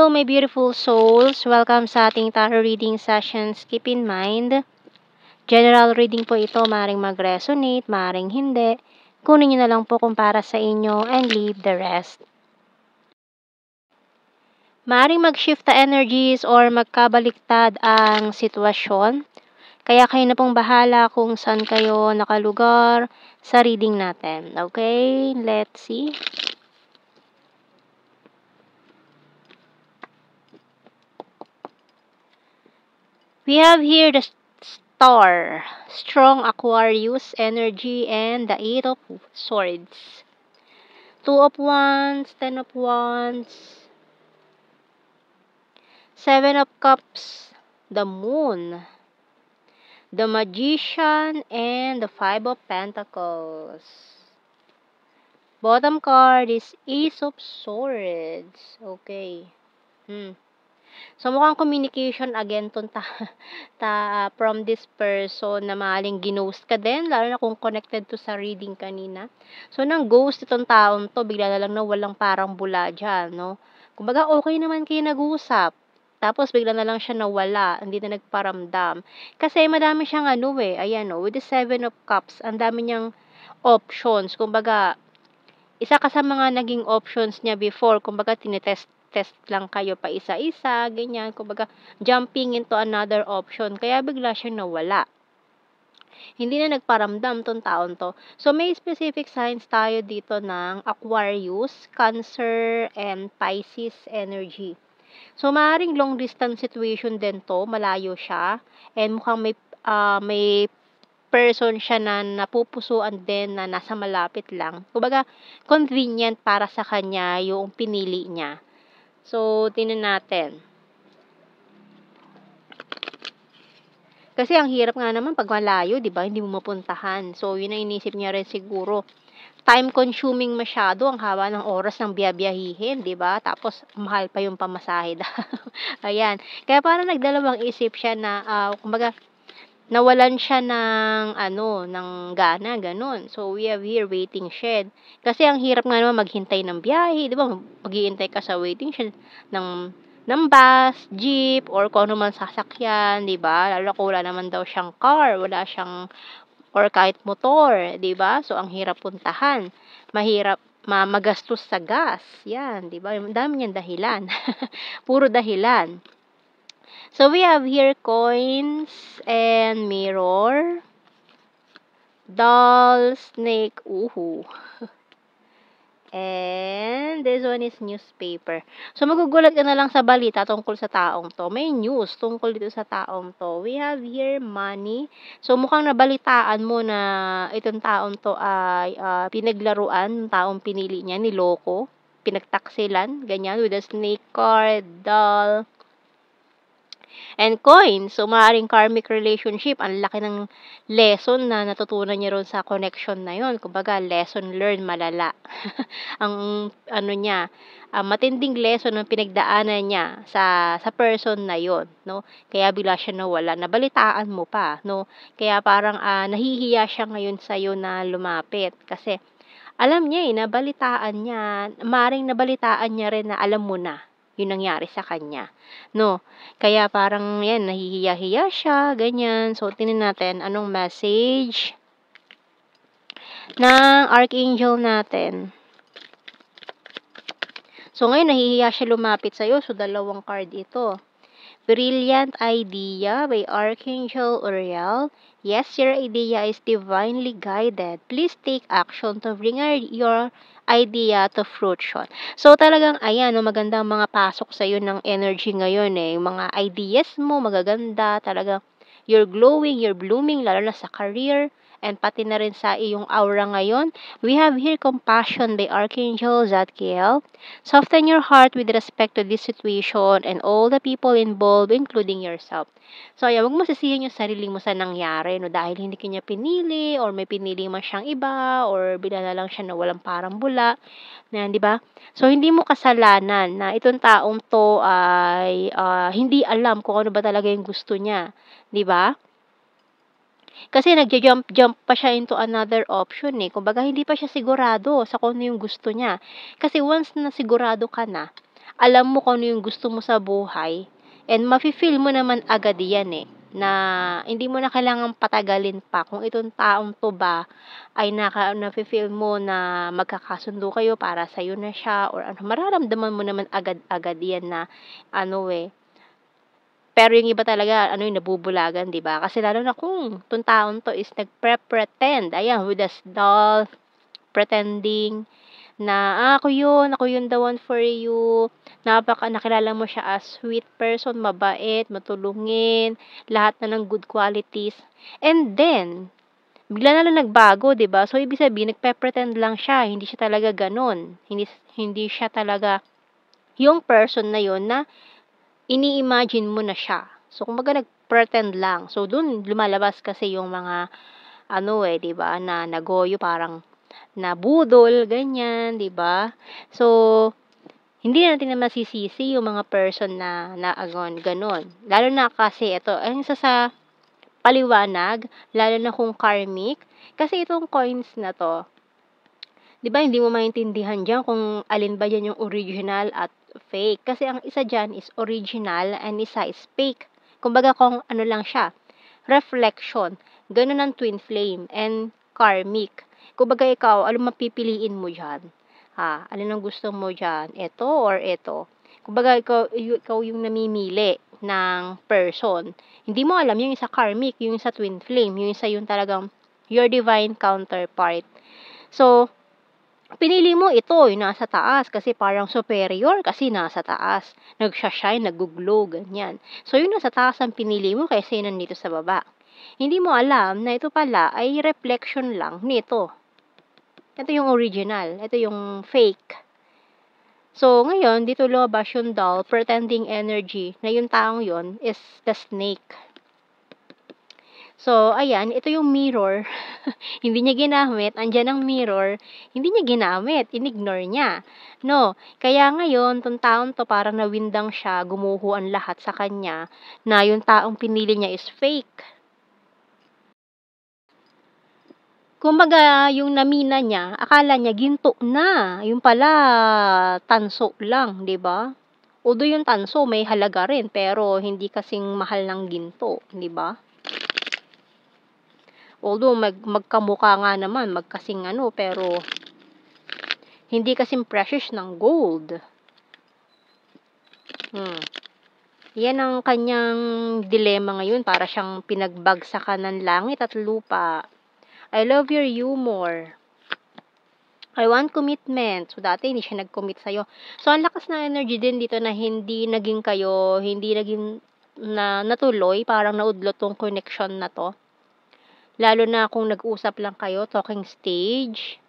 Hello my beautiful souls! Welcome sa ating tarot reading sessions. Keep in mind, general reading po ito, maaaring mag-resonate, maaaring hindi. Kunin nyo na lang po kung para sa inyo and leave the rest. Maaaring mag-shift na energies or magkabaliktad ang sitwasyon. Kaya kayo na pong bahala kung saan kayo nakalugar sa reading natin. Okay, let's see. We have here the Star, strong Aquarius energy, and the Eight of Swords. Two of Wands, Ten of Wands, Seven of Cups, the Moon, the Magician, and the Five of Pentacles. Bottom card is Ace of Swords. Okay. So, mukhang communication again from this person na maaaring ginost ka din, lalo na kung connected to sa reading kanina. So, nang ghost itong taon to, bigla na lang na walang parang bula dyan, no? Kumbaga, okay naman kayo nag-uusap. Tapos, bigla na lang siya nawala, hindi na nagparamdam. Kasi, madami siyang ayan, with the Seven of Cups, ang dami niyang options. Kumbaga, isa ka sa mga naging options niya before, kumbaga, tinetest lang kayo pa isa-isa, ganyan. Kumbaga, jumping into another option. Kaya bigla siyang nawala. Hindi na nagparamdam tong taon to. So, may specific signs tayo dito ng Aquarius, Cancer, and Pisces energy. So, maaaring long distance situation din to. Malayo siya. And mukhang may person siya na napupusuan din na nasa malapit lang. Kumbaga, convenient para sa kanya yung pinili niya. So, tingnan natin. Kasi ang hirap nga naman pag malayo, 'di ba? Hindi mo mapuntahan. So, yun ang inisip niya rin siguro. Time consuming masyado ang haba ng oras ng biyabiyahihin, 'di ba? Tapos mahal pa yung pamasahe. Ayan. Kaya parang nagdalawang isip siya na kumbaga nawalan siya ng gana, ganun. So, we have here waiting shed. Kasi ang hirap nga naman maghintay ng biyahe, di ba? Maghihintay ka sa waiting shed ng bus, jeep, or kung ano man sasakyan, di ba? Lalo kung wala naman daw siyang car, wala siyang, or kahit motor, di ba? So, ang hirap puntahan. Mahirap magastos sa gas. Yan, di ba? Dami niyang dahilan. Puro dahilan. So, we have here coins and mirror, doll, snake, uhu. And this one is newspaper. So, magugulat ka na lang sa balita tungkol sa taong to. May news tungkol dito sa taong to. We have here money. So, mukhang nabalitaan mo na itong taong to ay pinaglaruan, taong pinili niya, niloko, pinagtaksilan, ganyan, with a snake card, doll, and coins. So, maaaring karmic relationship. Ang laki ng lesson na natutunan niya ron sa connection na yon. Kumbaga, lesson learned, malala. Ang matinding lesson ng pinagdaanan niya sa person na yon, no? Kaya bila siya nawala. Nabalitaan mo pa, no? Kaya parang nahihiya siya ngayon sa iyo na lumapit. Kasi, alam niya nabalitaan niya. Maaaring nabalitaan niya rin na alam mo na yung nangyari sa kanya, no? Kaya parang yan, nahihiya-hiya siya, ganyan. So, tingnan natin anong message ng Archangel natin. So, ngayon, nahihiya siya lumapit sa'yo. So, dalawang card ito. Brilliant idea by Archangel Uriel. Yes, your idea is divinely guided. Please take action to bring your idea to fruition. So, talagang, ayan, magandang mga pasok sa'yo ng energy ngayon eh. Yung mga ideas mo, magaganda. Talagang, you're glowing, you're blooming, lalo na sa career, and pati na rin sa iyong aura ngayon. We have here compassion by Archangel Zadkiel. Soften your heart with respect to this situation and all the people involved, including yourself. So, ayan, huwag mo sisihin yung sarili mo sa nangyari, no? Dahil hindi kanya pinili, or may pinili man siyang iba, or bila na lang siya na walang parang bula. Na, di ba? So, hindi mo kasalanan na itong taong to ay hindi alam kung ano ba talaga yung gusto niya. Di ba? Kasi nagja-jump pa siya into another option Kumbaga, hindi pa siya sigurado sa kung ano yung gusto niya. Kasi once na sigurado ka na, alam mo kung ano yung gusto mo sa buhay, and mafi-feel mo naman agad yan na hindi mo na kailangang patagalin pa kung itong taong 'to ba ay nafi-feel mo na magkakasundo kayo, para sa'yo na siya or ano, mararamdaman mo naman agad-agad yan na ano, pero yung iba talaga ano, yung nabubulagan, 'di ba? Kasi lalo na kung 'tong taong 'to is nagpre-pretend, ayan, with a doll, pretending na, ako yun the one for you. Nakilala mo siya as sweet person, mabait, matulungin, lahat na ng good qualities. And then, bigla na lang nagbago, 'di ba? So, ibig sabihin, nagpe-pretend lang siya, hindi siya talaga gano'n. Hindi siya talaga yung person na yun na ini-imagine mo na siya. So, kumbaga nag-pretend lang. So, dun lumalabas kasi yung mga ano, 'di ba, na nagoyo, parang nabudol, ganyan, 'di ba? So, hindi natin na masisisi yung mga person na gano'n. Lalo na kasi ito, ang isa sa paliwanag, lalo na kung karmic, kasi itong coins na 'to, 'di ba, hindi mo maintindihan diyan kung alin ba diyan yung original at fake. Kasi ang isa diyan is original and isa is fake. Kumbaga kung ano lang siya, reflection. Gano'n ang twin flame and karmic. Kumbaga ikaw, ano mapipiliin mo diyan? Alin ang gusto mo diyan, ito or ito? Kumbaga ikaw yung namimili ng person. Hindi mo alam yung isa karmic, yung isa twin flame, yung isa yung talagang your divine counterpart. So, pinili mo ito, yung nasa taas kasi parang superior kasi nasa taas. Nagsha-shine, naggo-glow, ganyan. So, yung nasa taas ang pinili mo kaysa yung nandito sa baba. Hindi mo alam na ito pala ay reflection lang nito. Ito yung original, ito yung fake. So, ngayon, dito lumabas yung doll, pretending energy, na yung taong yon is the snake. So, ayan, ito yung mirror. Hindi niya ginamit, andiyan ang mirror, hindi niya ginamit, inignore niya. No, kaya ngayon, 'tong taong 'to parang nawindang siya, gumuho ang lahat sa kanya, na yung taong pinili niya is fake. Kumbaga, yung namina niya, akala niya ginto na, yung pala tanso lang, 'di ba? Although yung tanso may halaga rin, pero hindi kasing mahal ng ginto, 'di ba? Although magkamukha nga naman, magkasing ano, pero hindi kasing precious ng gold. Yan ang kanyang dilema ngayon, para siyang pinagbagsakan ng langit at lupa. I love your humor. I want commitment. So, dati hindi siya nag-commit sa'yo. So, ang lakas ng energy din dito na hindi naging kayo, hindi naging natuloy, parang naudlot tong connection na to. Lalo na kung nag-usap lang kayo, talking stage,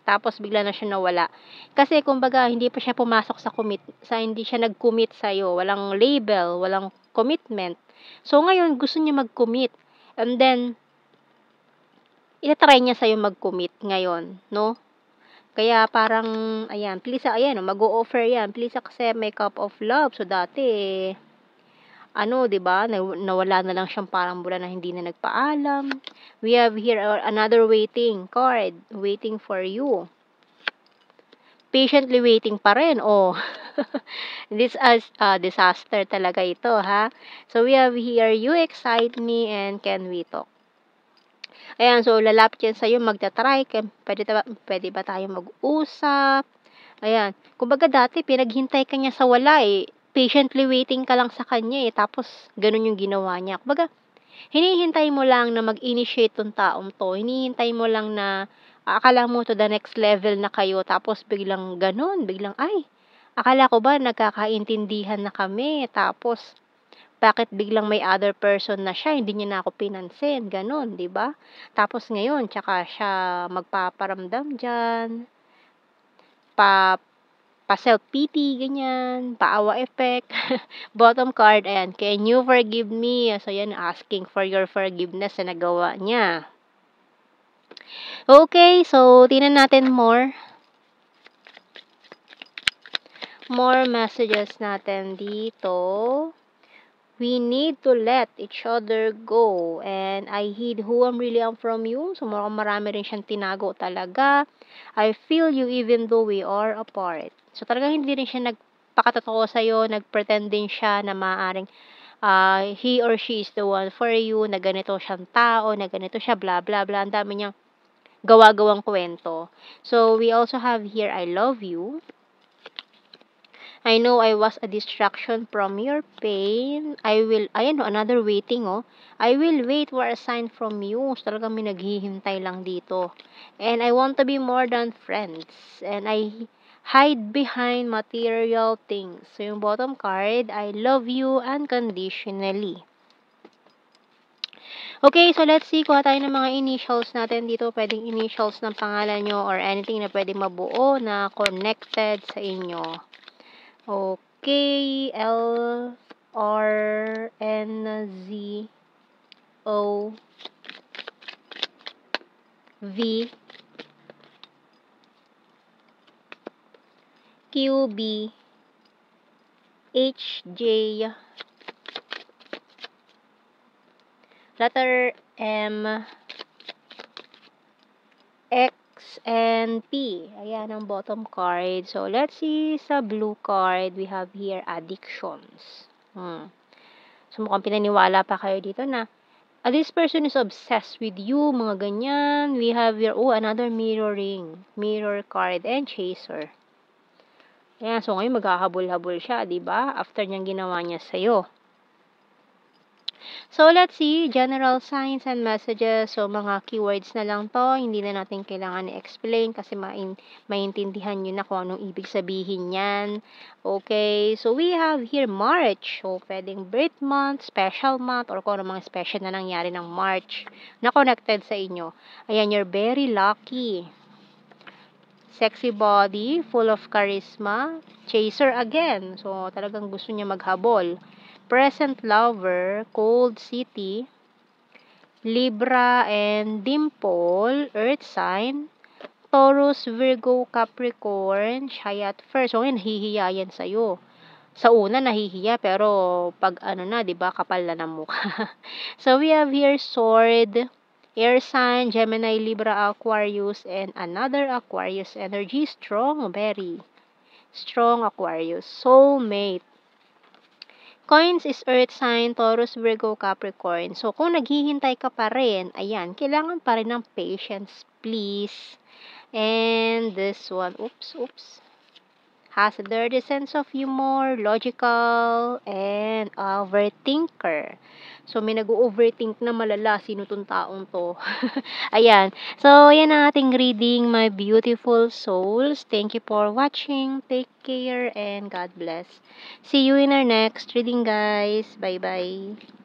tapos bigla na siya nawala. Kasi kumbaga hindi pa siya pumasok hindi siya nag-commit sa'yo, walang label, walang commitment. So ngayon gusto niya mag-commit, and then ita-try niya sa'yo mag-commit ngayon, no? Kaya parang ayan, please, ayan, mag-o-offer yan, please accept my cup of love. So dati ano, 'di ba, nawala na lang siyang parang bula na hindi na nagpaalam. We have here another waiting card, waiting for you. Patiently waiting pa rin, oh. This is disaster talaga ito, ha. So, we have here, you excite me and can we talk? Ayan, so lalapit yan sa'yo, magta-try, pwede ba tayong mag-usap? Ayan, kumbaga dati pinaghintay ka niya sa wala, patiently waiting ka lang sa kanya, tapos gano'n yung ginawa niya. Kumbaga, hinihintay mo lang na mag-initiate 'tong taong 'to, hinihintay mo lang na akala mo to the next level na kayo, tapos biglang gano'n, ay, akala ko ba nagkakaintindihan na kami, tapos bakit biglang may other person na siya, hindi niya na ako pinansin, gano'n, 'di ba? Tapos ngayon tsaka siya magpaparamdam diyan, pa self-pity, ganyan, paawa effect. Bottom card, ayan, can you forgive me? So, yan, asking for your forgiveness sa nagawa niya. Okay, so, tingnan natin more messages natin dito. We need to let each other go, and I hid who I'm really am from you. So, marami rin siyang tinago talaga. I feel you even though we are apart. So, talagang hindi rin siya nagpakatotoo sa'yo, nag-pretend din siya na maaaring he or she is the one for you, na ganito siyang tao, na ganito siya, blah, blah, blah. Ang dami niyang gawa-gawang kwento. So, we also have here, I love you. I know I was a distraction from your pain. Ayan o, another waiting oh. I will wait for a sign from you. So, talagang may naghihintay lang dito. And I want to be more than friends. And I hide behind material things. So, yung bottom card, I love you unconditionally. Okay, so let's see, kuha tayo ng mga initials natin dito. Pwedeng initials ng pangalan nyo or anything na pwedeng mabuo na connected sa inyo. Okay, L, R, N, Z, O, V, Q, B, H, J, letter M, X, and P. Ayan ang bottom card. So, let's see sa blue card. We have here addictions. So, mukhang pinaniwala pa kayo dito na this person is obsessed with you, mga ganyan. We have here, another mirroring. Mirror card and chaser. Ayan, so ngayon maghahabol-habol siya, di ba? After niyang ginawa niya sa'yo. So, let's see, general signs and messages. So, mga keywords na lang to. Hindi na natin kailangan i-explain kasi maintindihan nyo na kung anong ibig sabihin yan. Okay, so we have here March. So, pwedeng birth month, special month, or kung ano mga special na nangyari ng March na connected sa inyo. Ayan, you're very lucky. Sexy body, full of charisma. Chaser again. So, talagang gusto niya maghabol. Present lover, cold city, Libra and Dimple, earth sign, Taurus, Virgo, Capricorn, shy at first. So, ngayon, nahihiya yan sa'yo. Sa una, nahihiya, pero pag ano na, di ba, kapal na ng mukha. So, we have here sword, air sign, Gemini, Libra, Aquarius, and another Aquarius energy. Strong, very strong Aquarius. Soulmate. Coins is earth sign, Taurus, Virgo, Capricorn. So, kung naghihintay ka pa rin, ayan, kailangan pa rin ng patience, please. And this one, oops. Has a dirty sense of humor, logical, and overthinker. So, may nag-overthink na malala, sino tong taong to? Ayan. So, yan ang ating reading, my beautiful souls. Thank you for watching. Take care and God bless. See you in our next reading, guys. Bye-bye.